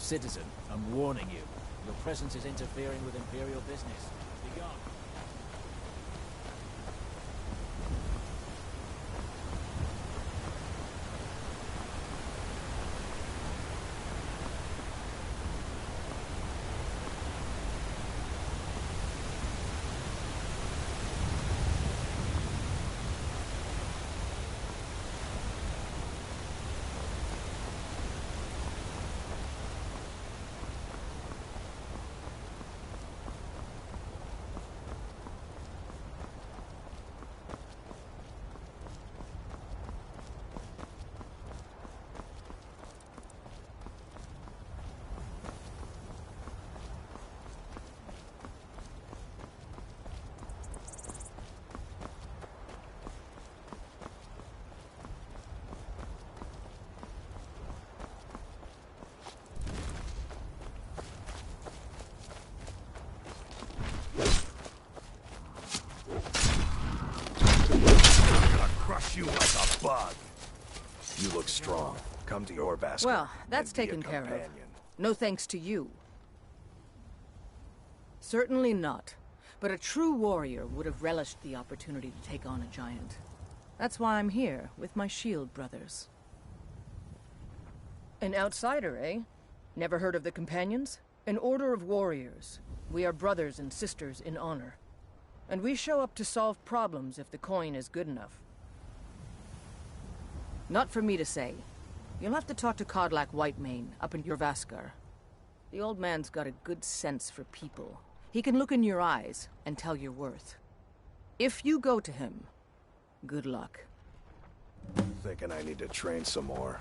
Citizen, I'm warning you. Your presence is interfering with Imperial business. Be gone. Crush you like a bug. You look strong. Come to your basket. Well, that's and be a taken care of. companion. No thanks to you. Certainly not. But a true warrior would have relished the opportunity to take on a giant. That's why I'm here, with my shield brothers. An outsider, eh? Never heard of the Companions? An order of warriors. We are brothers and sisters in honor. And we show up to solve problems if the coin is good enough. Not for me to say. You'll have to talk to Kodlak Whitemane up in Jorvaskar. The old man's got a good sense for people. He can look in your eyes and tell your worth. If you go to him, good luck. Thinking I need to train some more.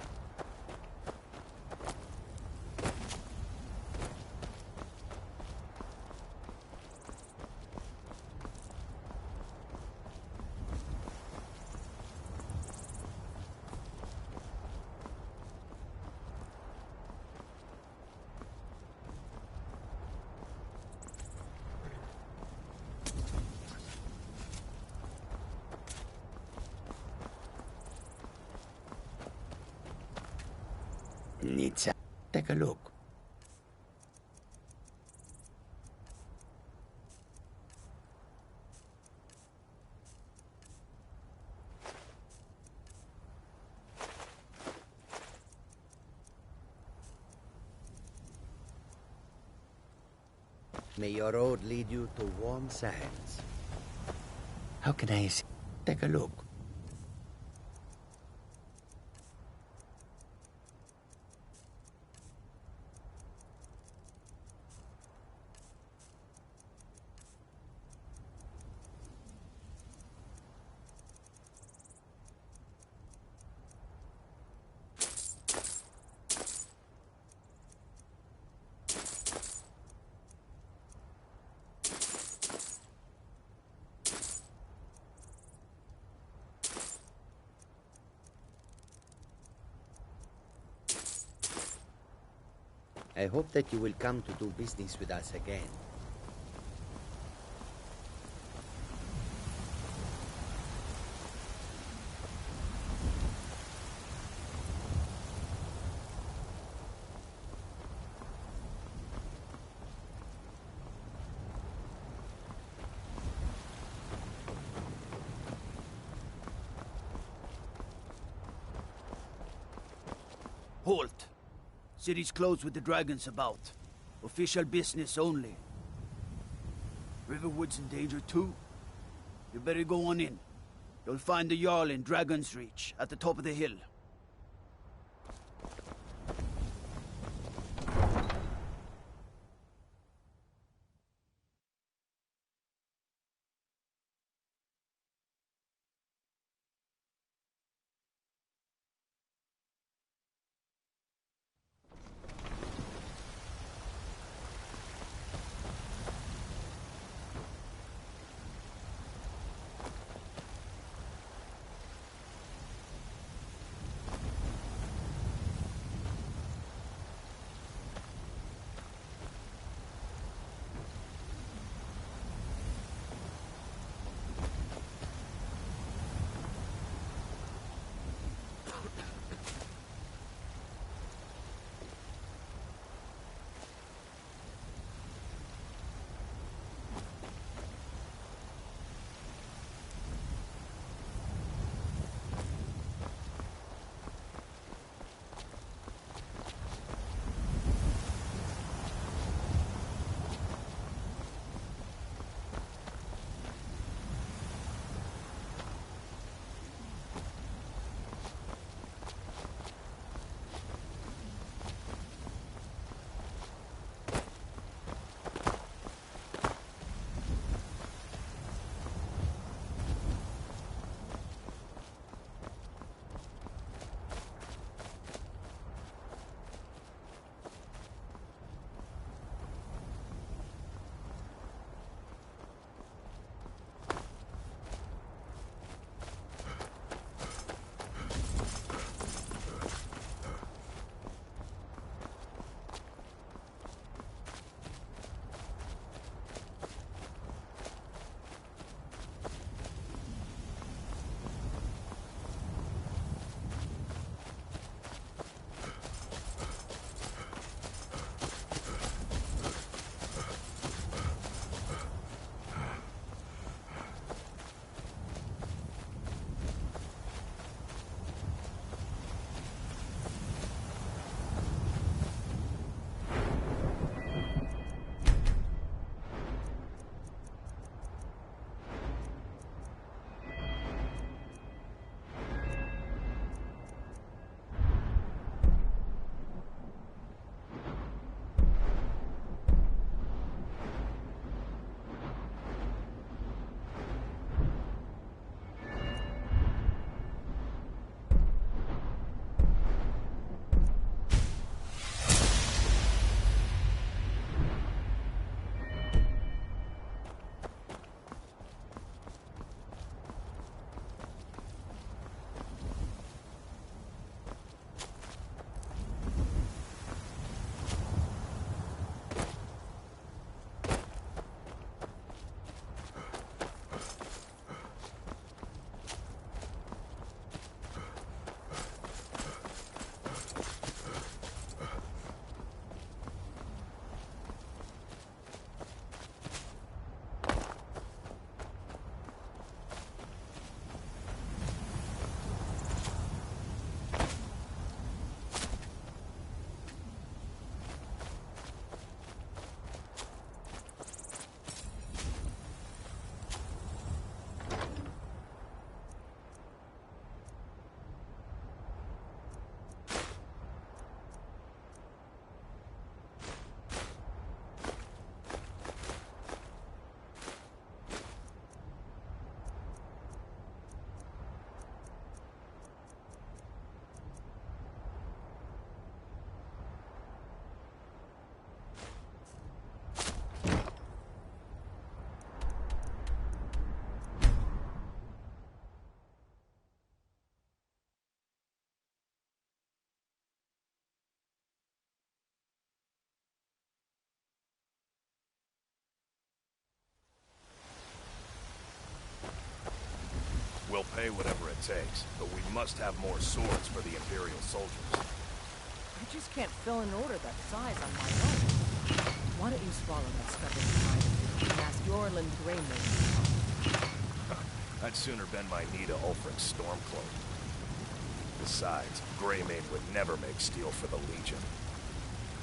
Nitsa, take a look. May your road lead you to warm sands. How can I see? Take a look. I hope that you will come to do business with us again. Halt! City's closed with the dragons about. Official business only. Riverwood's in danger too. You better go on in. You'll find the Jarl in Dragon's Reach, at the top of the hill. pay whatever it takes, but we must have more swords for the Imperial soldiers. I just can't fill an order that size on my own. Why don't you swallow that stubborn pride and ask Yorland Greymane to come? I'd sooner bend my knee to Ulfric's Stormcloak. Besides, Greymane would never make steel for the Legion.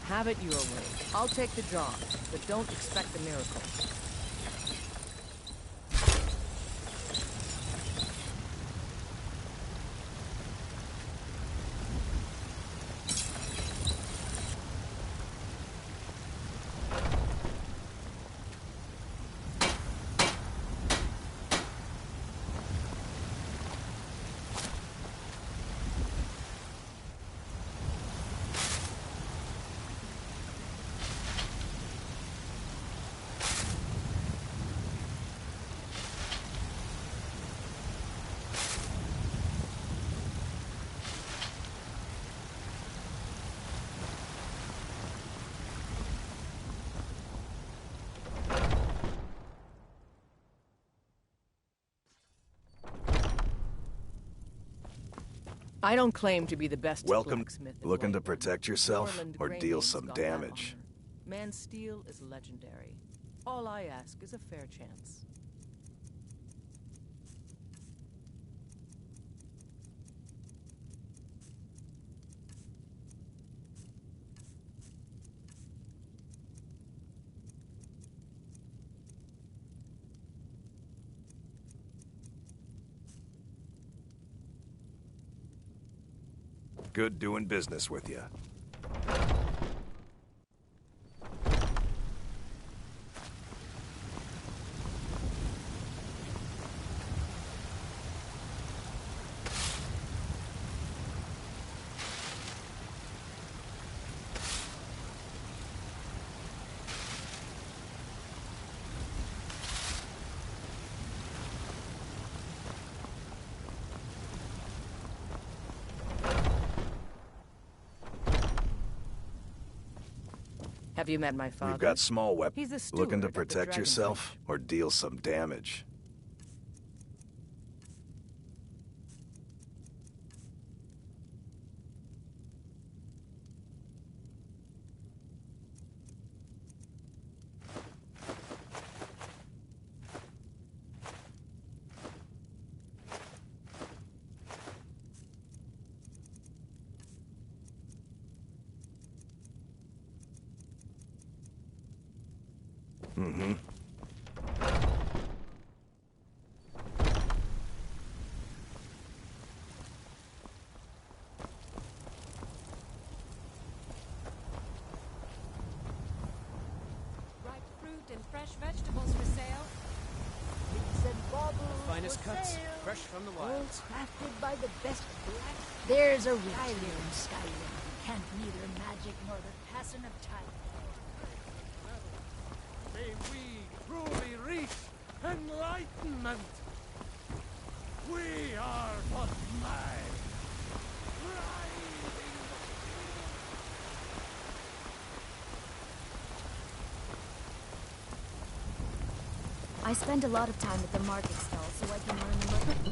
Have it your way. I'll take the job, but don't expect a miracle. I don't claim to be the best Welcome. blacksmith in Looking to Whiterun. protect yourself Yorland or deal Greymane's some got that damage? honor. Man's steel is legendary. All I ask is a fair chance. Good doing business with you. Have you met my father? You've got small He's weapons. the steward Looking to of the protect Dragon yourself Bridge. or deal some damage? Mm-hmm. Ripe fruit and fresh vegetables for sale. Finest cuts, fresh from the wild. Crafted by the best black. There's a Riley in Skyrim who can't neither magic nor the passing of time. May we truly reach enlightenment. We are but mine. I spend a lot of time at the market stall so I can learn the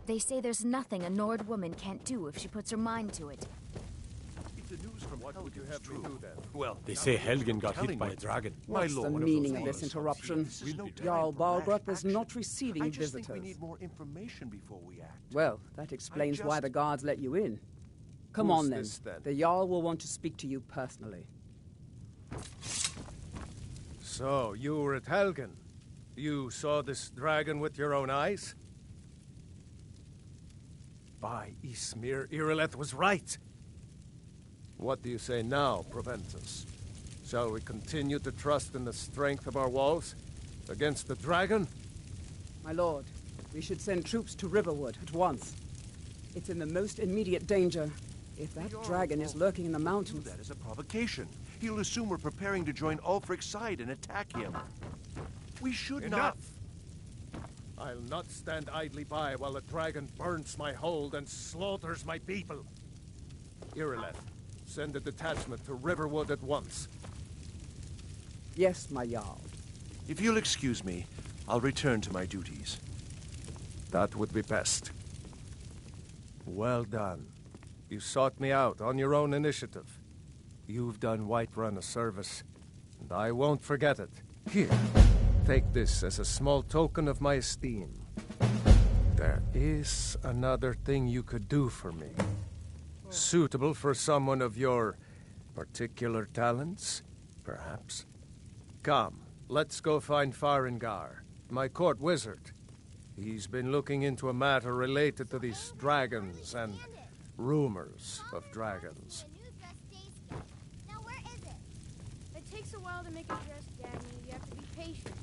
They say there's nothing a Nord woman can't do if she puts her mind to it. If the news from what would you have me do then? Well, they say Helgen got hit by a dragon. What's the meaning of this interruption? Jarl Balgruth is not receiving visitors. We need more information before we act. Well, that explains why the guards let you in. Come on then. The Jarl will want to speak to you personally. So, you were at Helgen. You saw this dragon with your own eyes? By Ysmir, Irileth was right. What do you say now, Proventus? Shall we continue to trust in the strength of our walls against the dragon? My lord, we should send troops to Riverwood at once. It's in the most immediate danger. If that dragon is lurking in the mountains... That is a provocation. He'll assume we're preparing to join Ulfric's side and attack him. We should Enough! I'll not stand idly by while the dragon burns my hold and slaughters my people. Irileth, send a detachment to Riverwood at once. Yes, my Jarl. If you'll excuse me, I'll return to my duties. That would be best. Well done. You sought me out on your own initiative. You've done Whiterun a service, and I won't forget it. Here, take this as a small token of my esteem. There is another thing you could do for me. Suitable for someone of your particular talents, perhaps. Come, let's go find Farengar, my court wizard. He's been looking into a matter related to these dragons and rumors of dragons. Now where is it? It takes a while to make a dress, Danny. You have to be patient.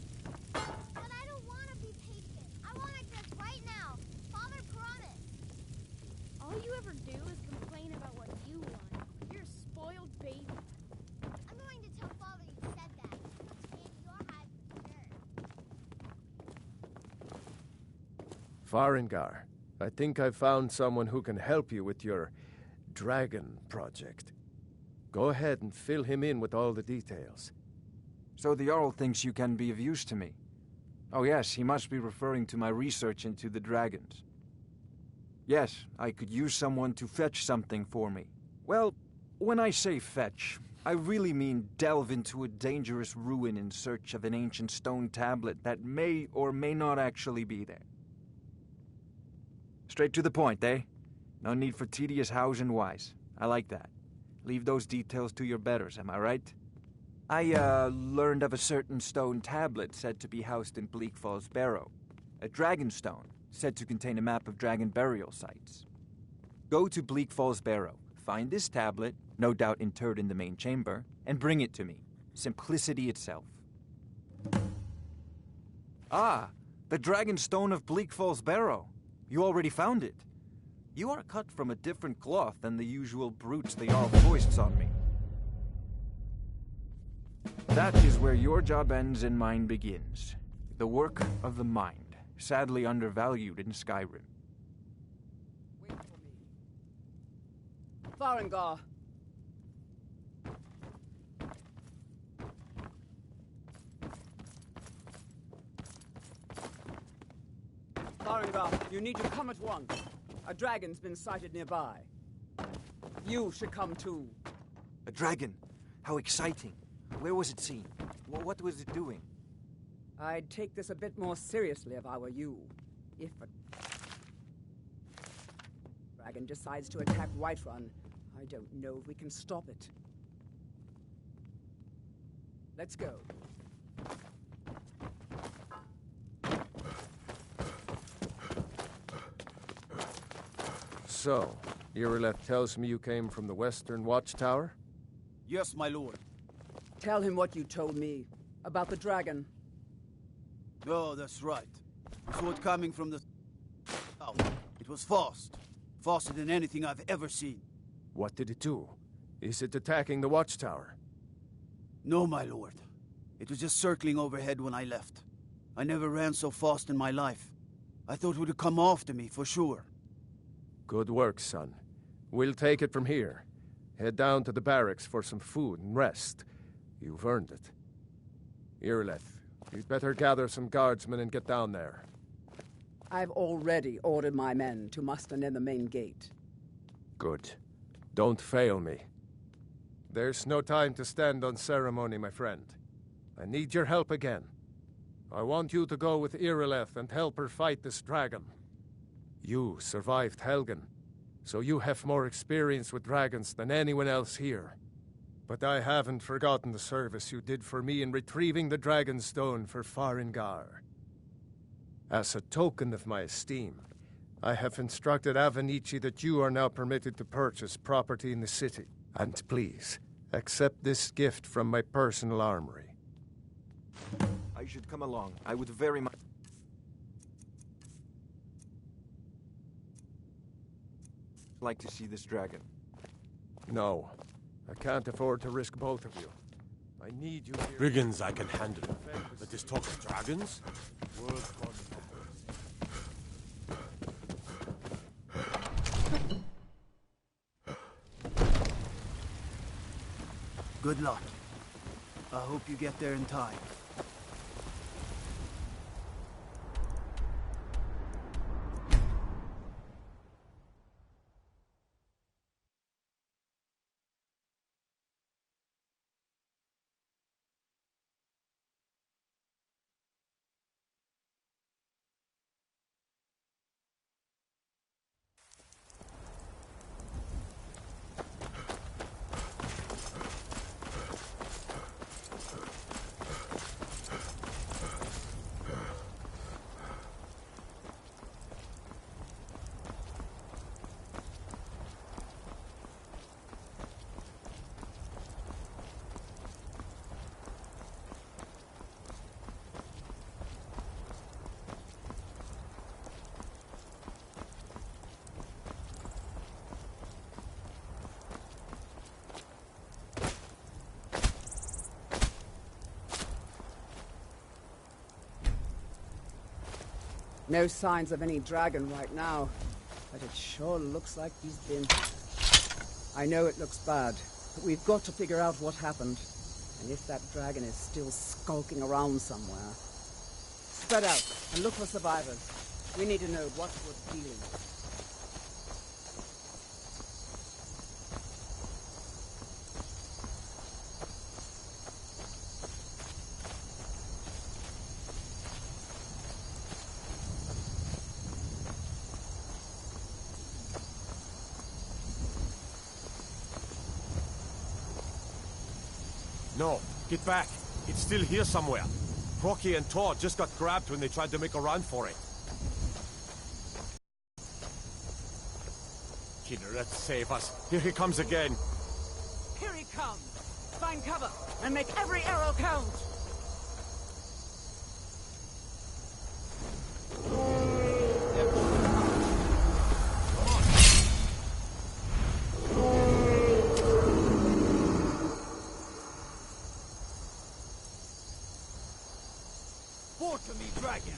But I don't want to be patient. I want a dress right now. Father promised. All you ever do is complain about what you want. You're a spoiled baby. I'm going to tell Father you said that. And your hide for sure. Farengar, I think I've found someone who can help you with your dragon project. Go ahead and fill him in with all the details. So the Jarl thinks you can be of use to me. Oh yes, he must be referring to my research into the dragons. Yes, I could use someone to fetch something for me. Well, when I say fetch, I really mean delve into a dangerous ruin in search of an ancient stone tablet that may or may not actually be there. Straight to the point, eh? No need for tedious hows and whys. I like that. Leave those details to your betters, am I right? I, learned of a certain stone tablet said to be housed in Bleak Falls Barrow. A dragon stone, said to contain a map of dragon burial sites. Go to Bleak Falls Barrow, find this tablet, no doubt interred in the main chamber, and bring it to me. Simplicity itself. Ah, the dragon stone of Bleak Falls Barrow. You already found it. You are cut from a different cloth than the usual brutes the Jarl foists on me. That is where your job ends and mine begins. The work of the mind, sadly undervalued in Skyrim. Wait for me. Farengar. Farengar, you need to come at once. A dragon's been sighted nearby. You should come too. A dragon? How exciting. Where was it seen? What was it doing? I'd take this a bit more seriously if I were you. If a dragon decides to attack Whiterun, I don't know if we can stop it. Let's go. So, Irileth tells me you came from the Western Watchtower? Yes, my lord. Tell him what you told me about the dragon. Oh, that's right. I saw it coming from the south. It was fast. Faster than anything I've ever seen. What did it do? Is it attacking the Watchtower? No, my lord. It was just circling overhead when I left. I never ran so fast in my life. I thought it would come after me, for sure. Good work, son. We'll take it from here. Head down to the barracks for some food and rest. You've earned it. Irileth, you'd better gather some guardsmen and get down there. I've already ordered my men to muster near the main gate. Good. Don't fail me. There's no time to stand on ceremony, my friend. I need your help again. I want you to go with Irileth and help her fight this dragon. You survived Helgen, so you have more experience with dragons than anyone else here. But I haven't forgotten the service you did for me in retrieving the dragon stone for Farengar. As a token of my esteem, I have instructed Avenici that you are now permitted to purchase property in the city. And please, accept this gift from my personal armory. I should come along. I would very much like to see this dragon. No, I can't afford to risk both of you. I need you here. Brigands I can handle. But this talk of dragons? Good luck. I hope you get there in time. No signs of any dragon right now, but it sure looks like he's been. I know it looks bad, but we've got to figure out what happened, and if that dragon is still skulking around somewhere. Spread out and look for survivors. We need to know what we're dealing with. No, get back. It's still here somewhere. Rocky and Tor just got grabbed when they tried to make a run for it. Kidder, save us. Here he comes again. Here he comes! Find cover and make every arrow count! To me, dragon!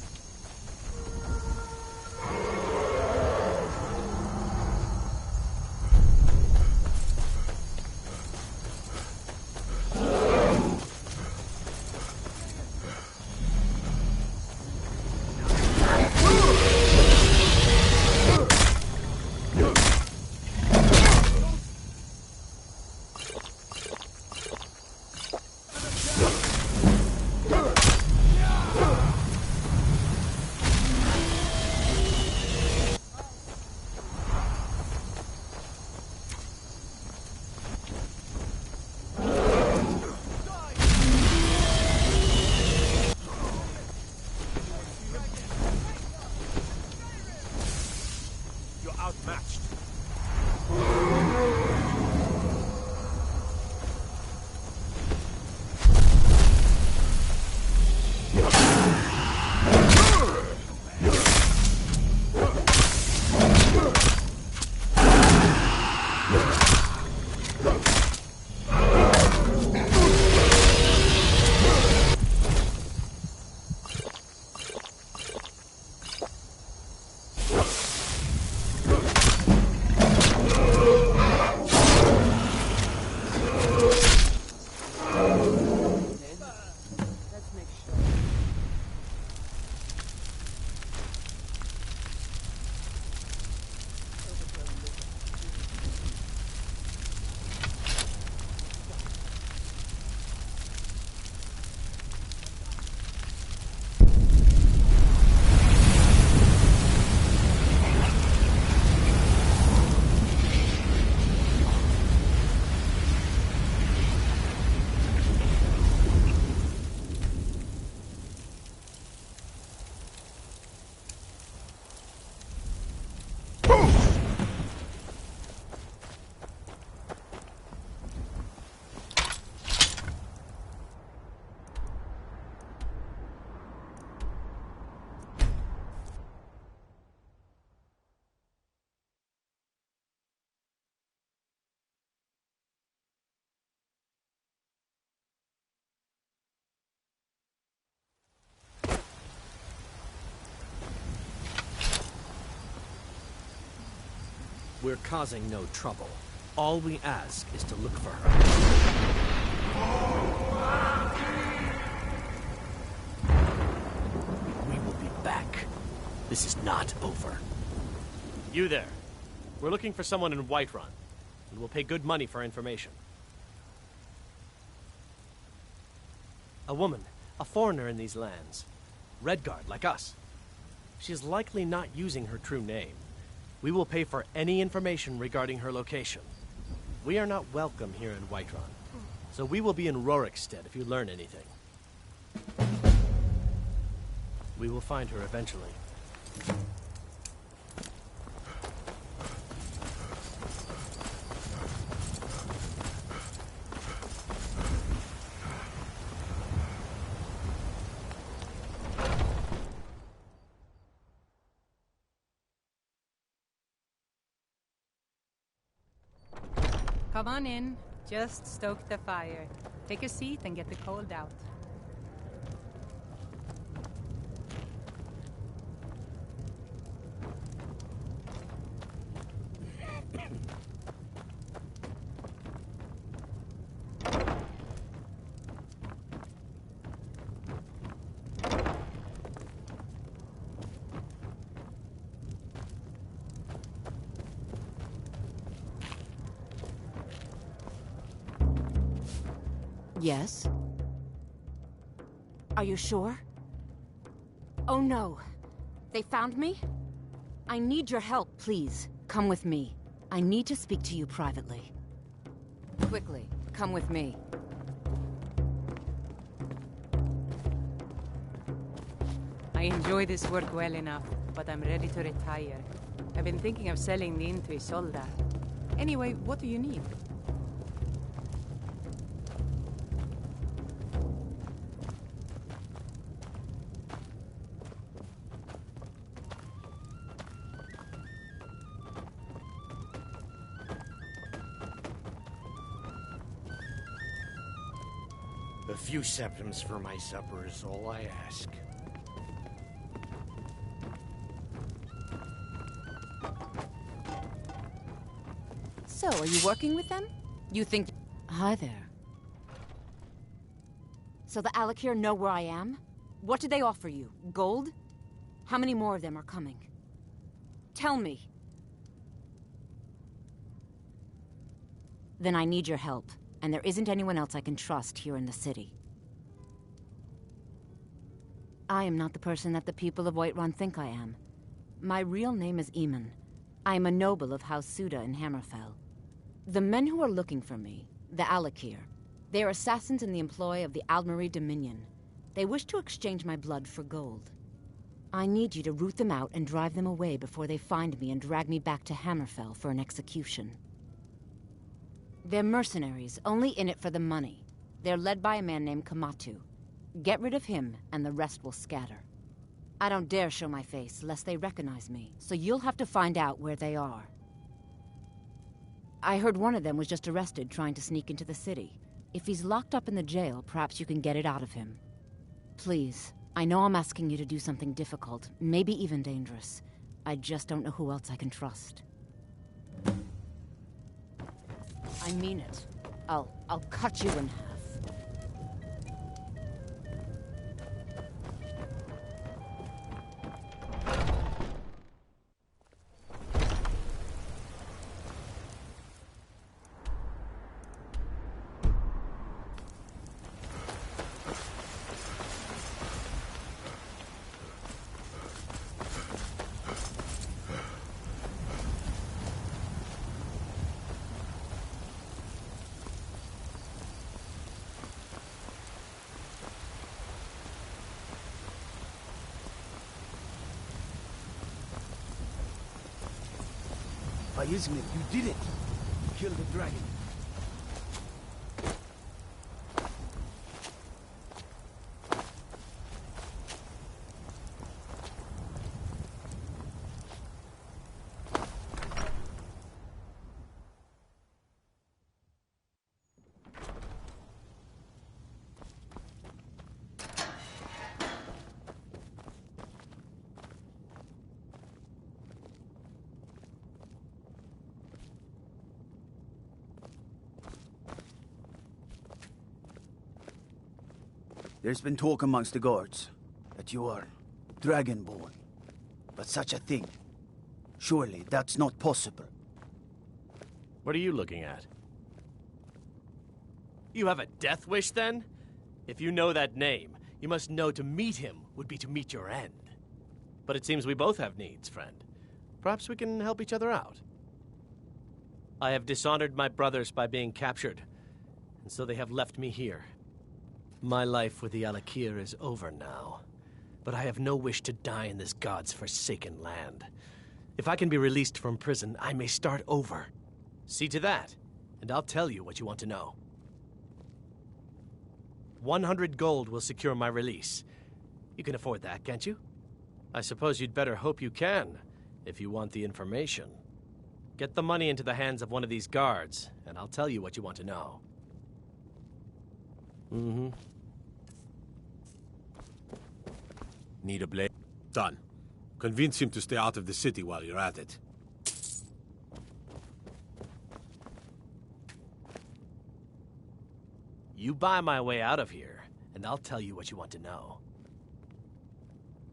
Outmatched. We're causing no trouble. All we ask is to look for her. This is not over. You there. We're looking for someone in Whiterun, and we'll pay good money for information. A woman, a foreigner in these lands. Redguard, like us. She's likely not using her true name. We will pay for any information regarding her location. We are not welcome here in Whiterun, so we will be in Rorikstead if you learn anything. We will find her eventually. Come on in. Just stoke the fire. Take a seat and get the cold out. Yes? Are you sure? Oh no. They found me? I need your help, please. Come with me. I need to speak to you privately. Quickly, come with me. I enjoy this work well enough, but I'm ready to retire. I've been thinking of selling the inn to Isolda. Anyway, what do you need? A few septims for my supper is all I ask. So, are you working with them? You think... Hi there. So the Alakir know where I am? What did they offer you? Gold? How many more of them are coming? Tell me. Then I need your help, and there isn't anyone else I can trust here in the city. I am not the person that the people of Whiterun think I am. My real name is Eamon. I am a noble of House Suda in Hammerfell. The men who are looking for me, the Alakir, they are assassins in the employ of the Aldmeri Dominion. They wish to exchange my blood for gold. I need you to root them out and drive them away before they find me and drag me back to Hammerfell for an execution. They're mercenaries, only in it for the money. They're led by a man named Kamatu. Get rid of him, and the rest will scatter. I don't dare show my face, lest they recognize me, so you'll have to find out where they are. I heard one of them was just arrested trying to sneak into the city. If he's locked up in the jail, perhaps you can get it out of him. Please, I know I'm asking you to do something difficult, maybe even dangerous. I just don't know who else I can trust. I mean it. I'll cut you in half. By using it, you did it! You killed the dragon. There's been talk amongst the guards that you are Dragonborn. But such a thing, surely that's not possible. What are you looking at? You have a death wish, then? If you know that name, you must know to meet him would be to meet your end. But it seems we both have needs, friend. Perhaps we can help each other out. I have dishonored my brothers by being captured, and so they have left me here. My life with the Alakir is over now, but I have no wish to die in this god's forsaken land. If I can be released from prison, I may start over. See to that, and I'll tell you what you want to know. 100 gold will secure my release. You can afford that, can't you? I suppose you'd better hope you can, if you want the information. Get the money into the hands of one of these guards, and I'll tell you what you want to know. Mm-hmm. Need a blade? Done. Convince him to stay out of the city while you're at it. You buy my way out of here, and I'll tell you what you want to know.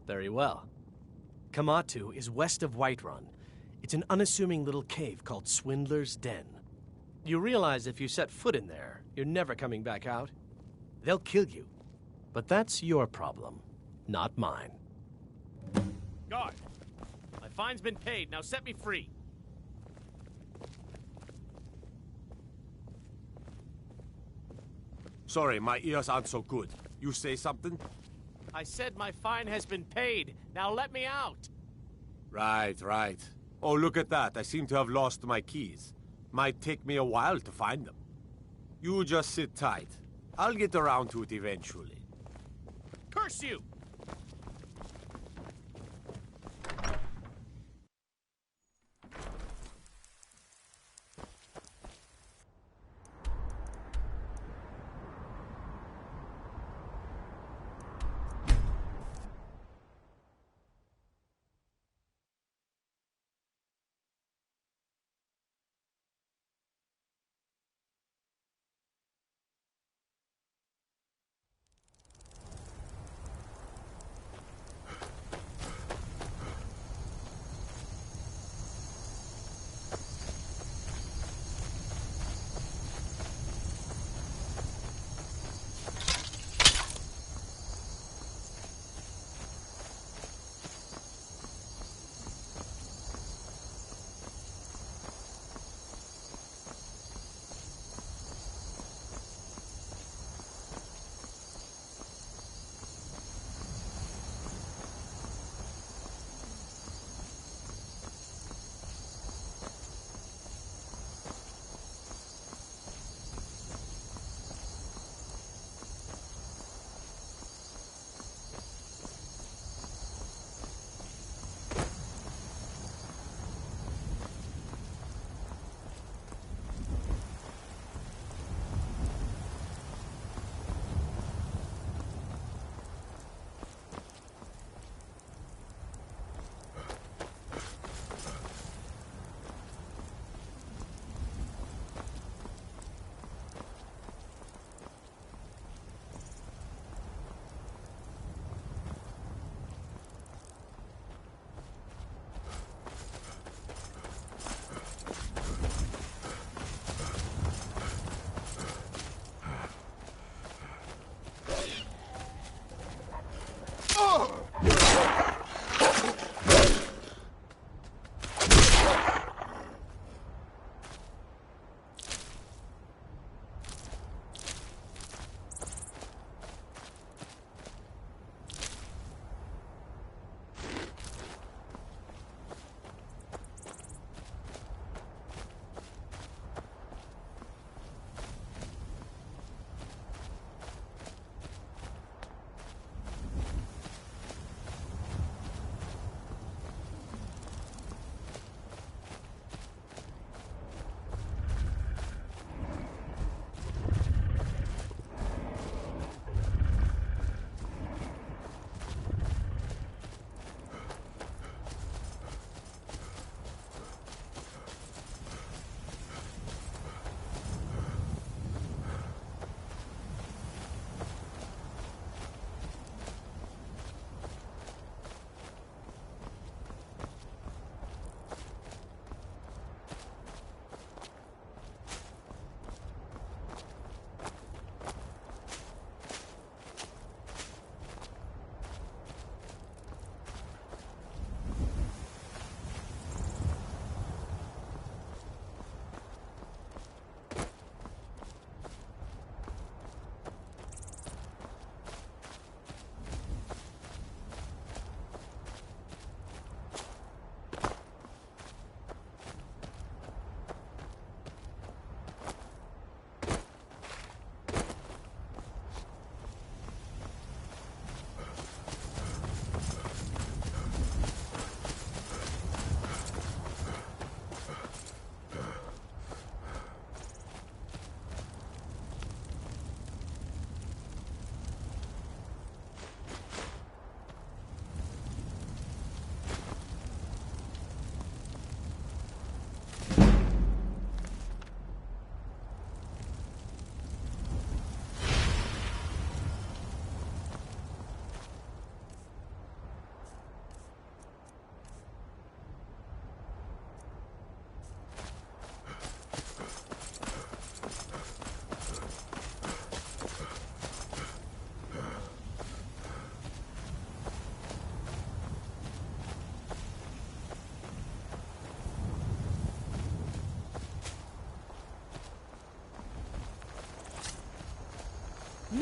Very well. Kamatu is west of Whiterun. It's an unassuming little cave called Swindler's Den. You realize if you set foot in there, you're never coming back out? They'll kill you. But that's your problem, not mine. Guard! My fine's been paid, now set me free! Sorry, my ears aren't so good. You say something? I said my fine has been paid, now let me out! Right, right. Oh, look at that. I seem to have lost my keys. Might take me a while to find them. You just sit tight. I'll get around to it eventually. Curse you!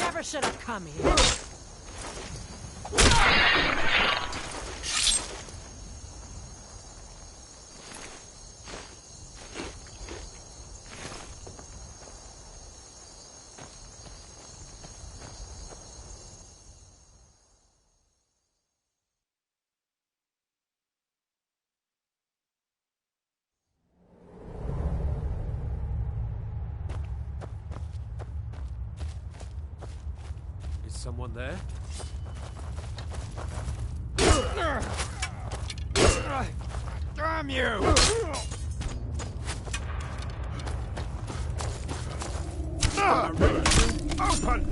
never should have come here. Someone there? Damn you! Open!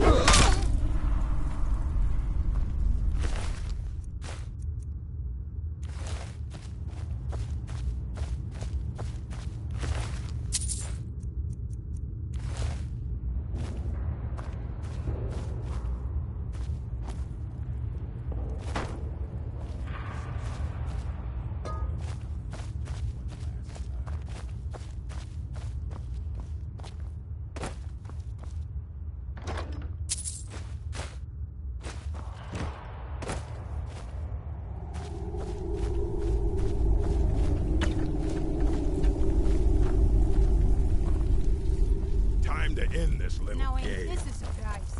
Now ain't this a surprise?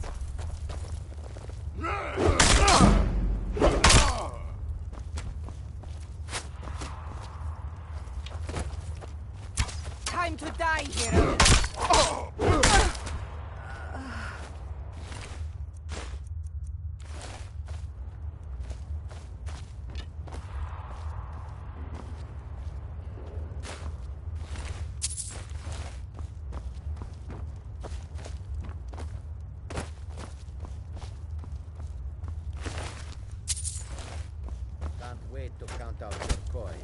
Time to die, hero. Wait to count out your coin.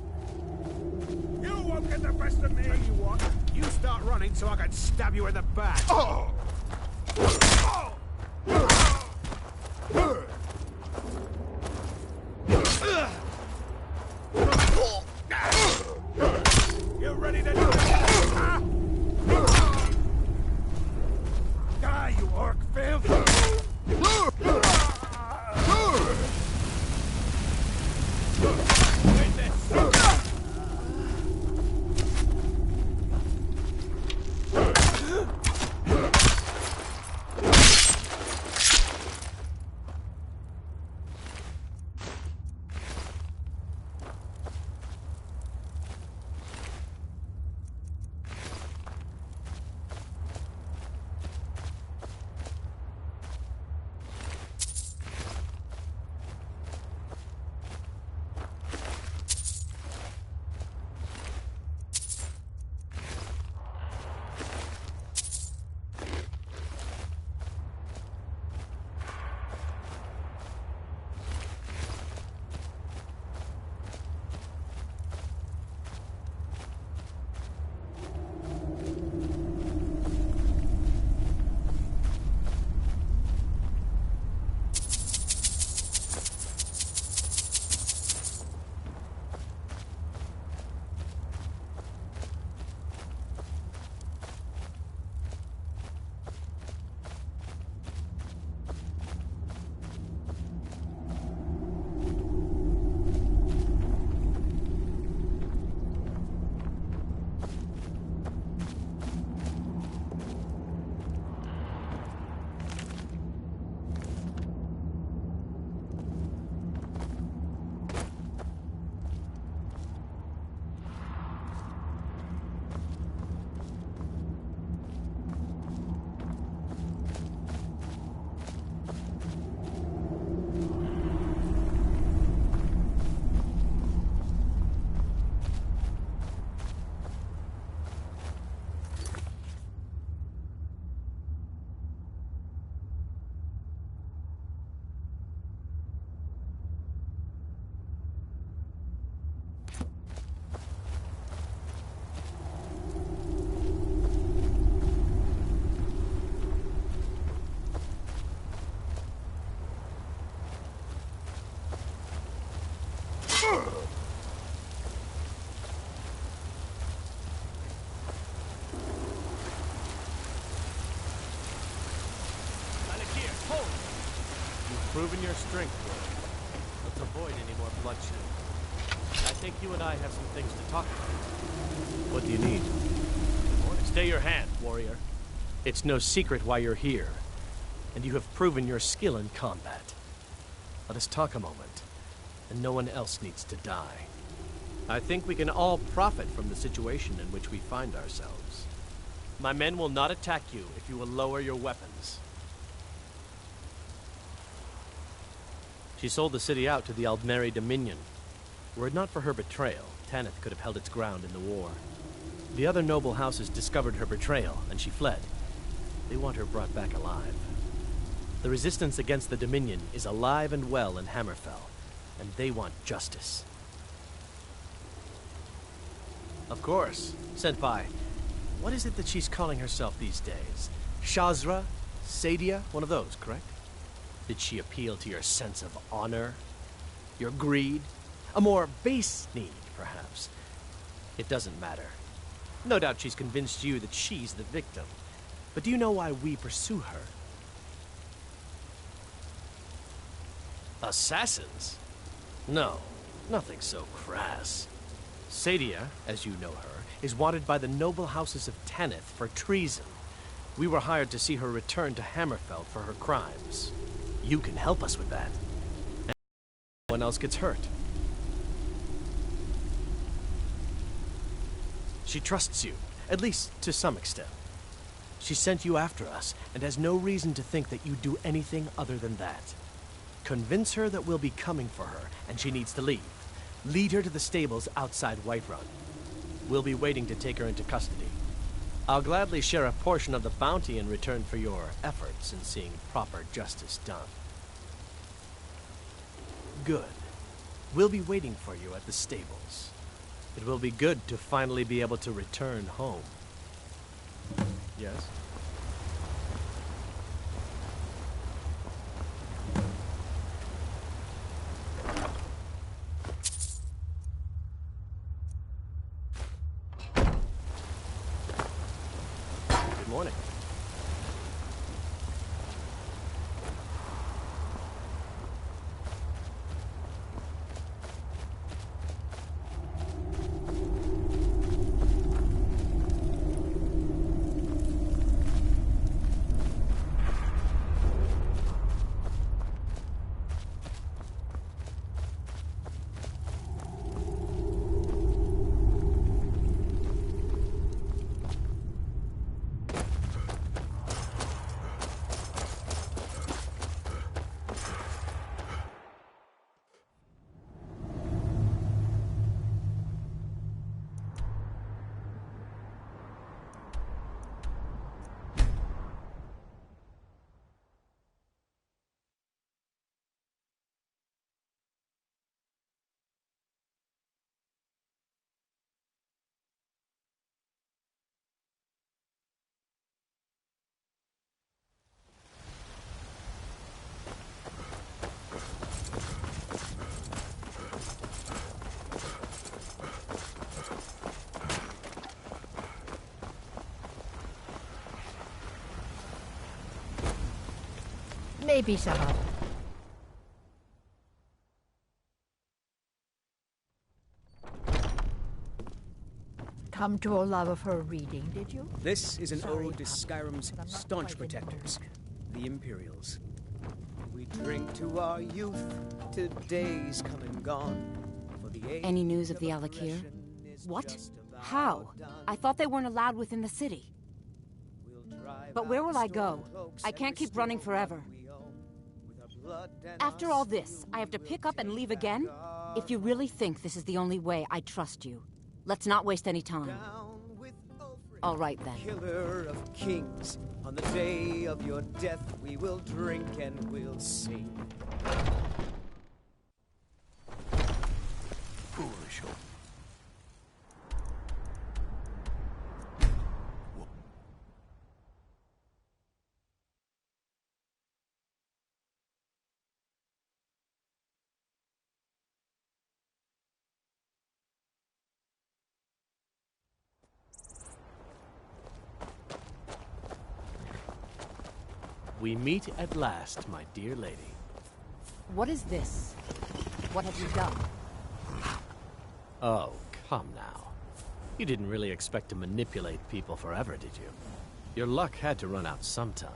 You won't get the best of me! Tell you what, you start running so I can stab you in the back! Oh! You ready to do it? Huh? Die, you orc filth! proven your strength, Warrior. Let's avoid any more bloodshed. I think you and I have some things to talk about. What do you need? Stay your hand, Warrior. It's no secret why you're here, and you have proven your skill in combat. Let us talk a moment, and no one else needs to die. I think we can all profit from the situation in which we find ourselves. My men will not attack you if you will lower your weapons. She sold the city out to the Aldmeri Dominion. Were it not for her betrayal, Tanith could have held its ground in the war. The other noble houses discovered her betrayal, and she fled. They want her brought back alive. The resistance against the Dominion is alive and well in Hammerfell, and they want justice. Of course. Senpai, what is it that she's calling herself these days? Shazra? Sadia? One of those, correct? Did she appeal to your sense of honor? Your greed? A more base need, perhaps? It doesn't matter. No doubt she's convinced you that she's the victim. But do you know why we pursue her? Assassins? No, nothing so crass. Sadia, as you know her, is wanted by the noble houses of Tanith for treason. We were hired to see her return to Hammerfell for her crimes. You can help us with that. And no one else gets hurt. She trusts you, at least to some extent. She sent you after us, and has no reason to think that you'd do anything other than that. Convince her that we'll be coming for her, and she needs to leave. Lead her to the stables outside Whiterun. We'll be waiting to take her into custody. I'll gladly share a portion of the bounty in return for your efforts in seeing proper justice done. Good. We'll be waiting for you at the stables. It will be good to finally be able to return home. Yes? Good morning. Maybe some. Come to a love of her reading, did you? This is an Sorry, ode to Skyrim's but I'm not staunch quite in the protectors, the Imperials. We drink to our youth, to days come and gone. For the age Any news of the Alakir? What? How? I thought they weren't allowed within the city. But where will I go? I can't keep running forever. After all this, I have to pick up and leave again? If you really think this is the only way, I trust you. Let's not waste any time. All right, then. Killer of kings, on the day of your death we will drink and we'll sing. Foolish. We meet at last, my dear lady. What is this? What have you done? Oh, come now. You didn't really expect to manipulate people forever, did you? Your luck had to run out sometime.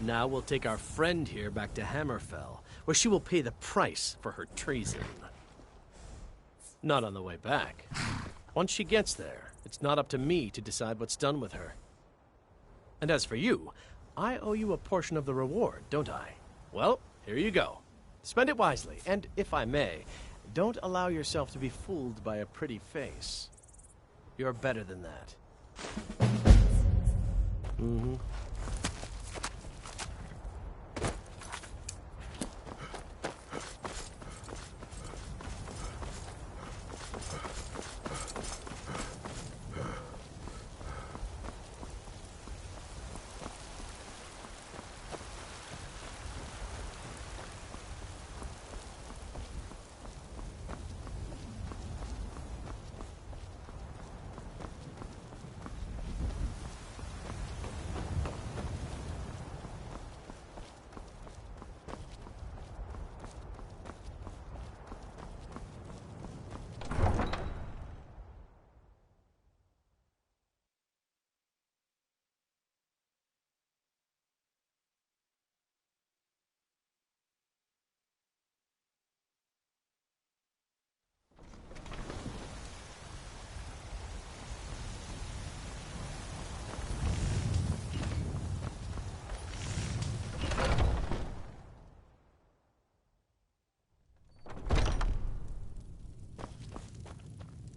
Now we'll take our friend here back to Hammerfell, where she will pay the price for her treason. Not on the way back. Once she gets there, it's not up to me to decide what's done with her. And as for you, I owe you a portion of the reward, don't I? Well, here you go. Spend it wisely, and if I may, don't allow yourself to be fooled by a pretty face. You're better than that. Mm-hmm.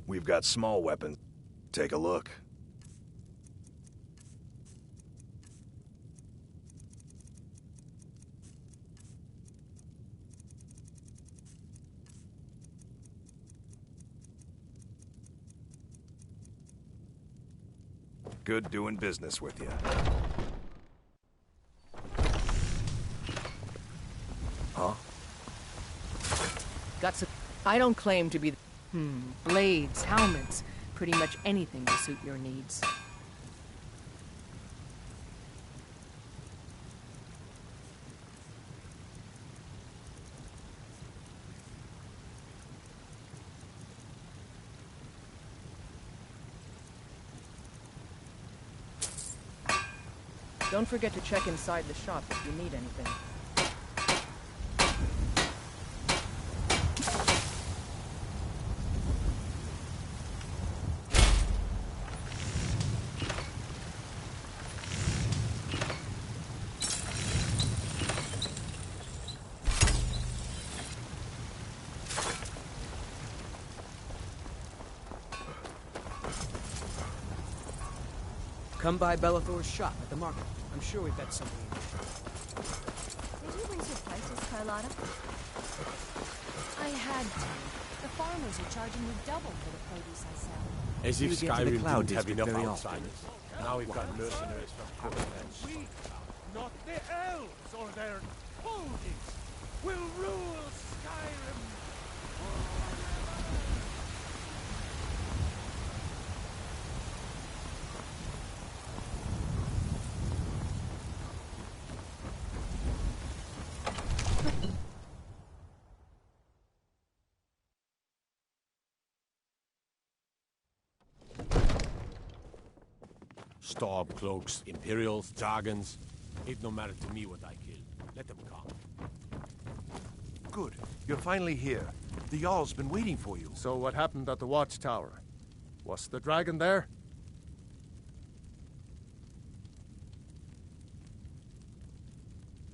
We've got small weapons. Take a look. Good doing business with you. Huh? Got some... I don't claim to be... blades, helmets, pretty much anything to suit your needs. Don't forget to check inside the shop if you need anything. Come by Bellathor's shop at the market. I'm sure we've got something in there. Did you raise your prices, Carlotta? I had to. The farmers are charging me double for the produce I sell. As if Skyrim didn't have enough very outsiders. Now we've got mercenaries from Covenants. We, not the elves or their holdings, will rule Skyrim forever. Stormcloaks, Imperials, Dragons. It no matter to me what I kill. Let them come. Good. You're finally here. The Jarl's been waiting for you. So what happened at the watchtower? Was the dragon there?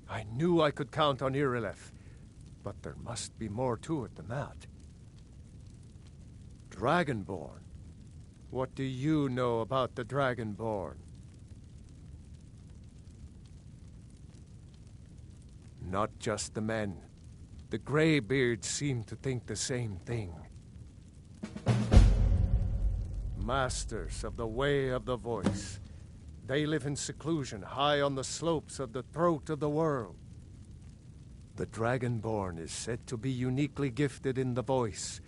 I knew I could count on Irileth, but there must be more to it than that. Dragonborn. What do you know about the Dragonborn? Not just the men. The Greybeards seem to think the same thing. Masters of the Way of the Voice. They live in seclusion high on the slopes of the throat of the world. The Dragonborn is said to be uniquely gifted in the voice,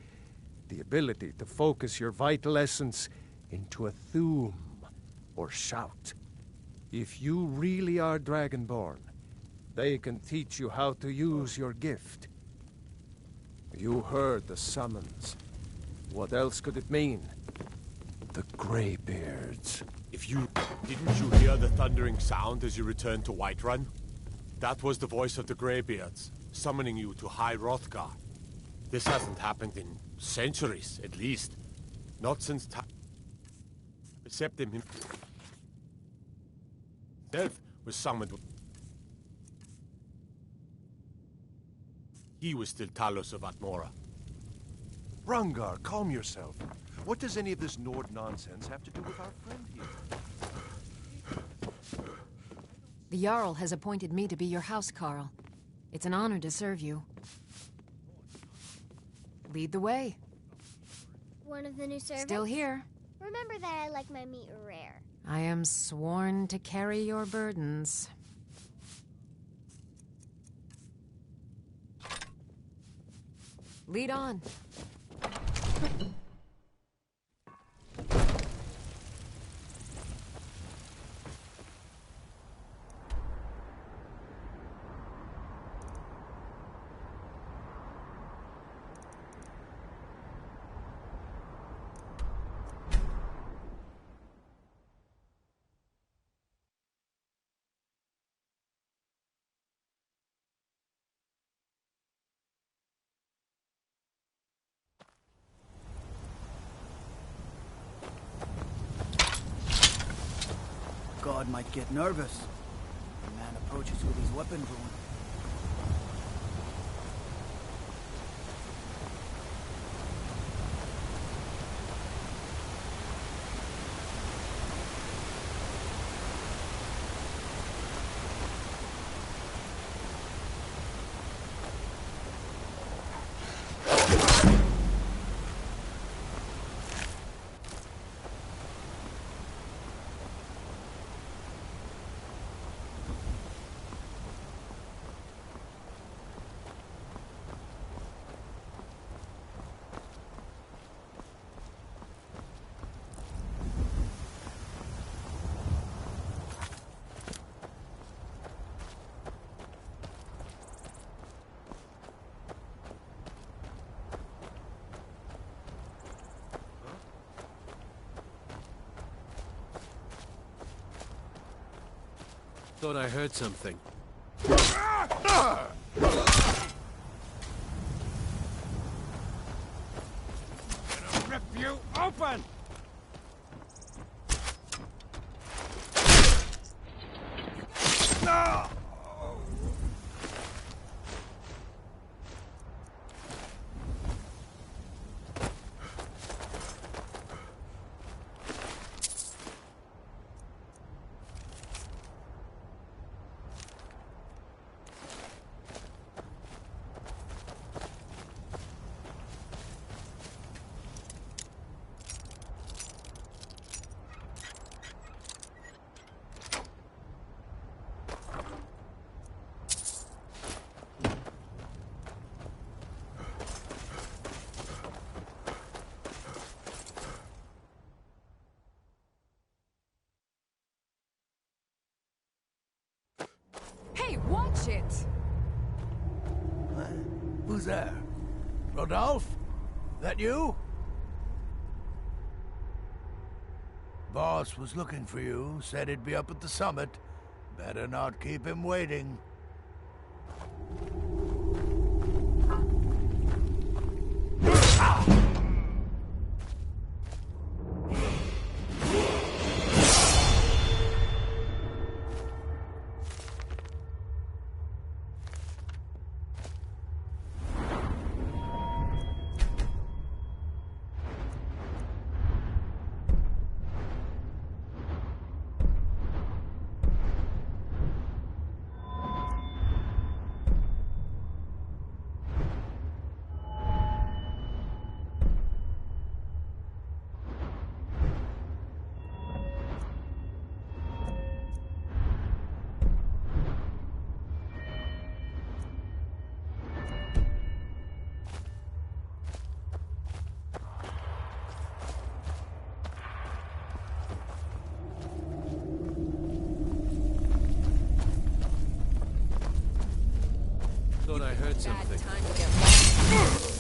the ability to focus your vital essence into a thume or shout. If you really are Dragonborn, they can teach you how to use your gift. You heard the summons. What else could it mean? The Greybeards. Didn't you hear the thundering sound as you returned to Whiterun? That was the voice of the Greybeards, summoning you to High Hrothgar. This hasn't happened in centuries, at least. Not since except him himself was summoned. He was still Talos of Atmora. Rungar, calm yourself. What does any of this Nord nonsense have to do with our friend here? The Jarl has appointed me to be your housecarl. It's an honor to serve you. Lead the way. One of the new servants? Still here. Remember that I like my meat rare. I am sworn to carry your burdens. Lead on. God might get nervous. The man approaches with his weapon drawn. Thought I heard something. Gonna rip you open! No! Hey, watch it! Who's there? Rodolphe? That you? Boss was looking for you, said he'd be up at the summit. Better not keep him waiting. heard something. Time to get lost.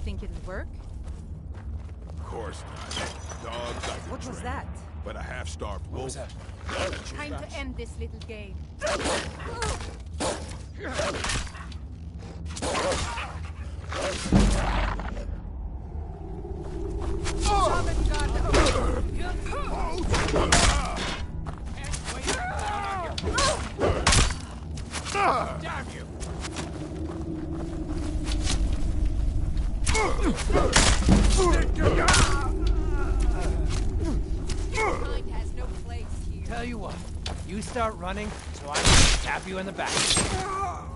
Think it'd work? Of course not. Dogs like What was that? But a half-starved wolf. What was that? Time to end this little game. Damn you! Kind has no place here. Tell you what, you start running so I can tap you in the back.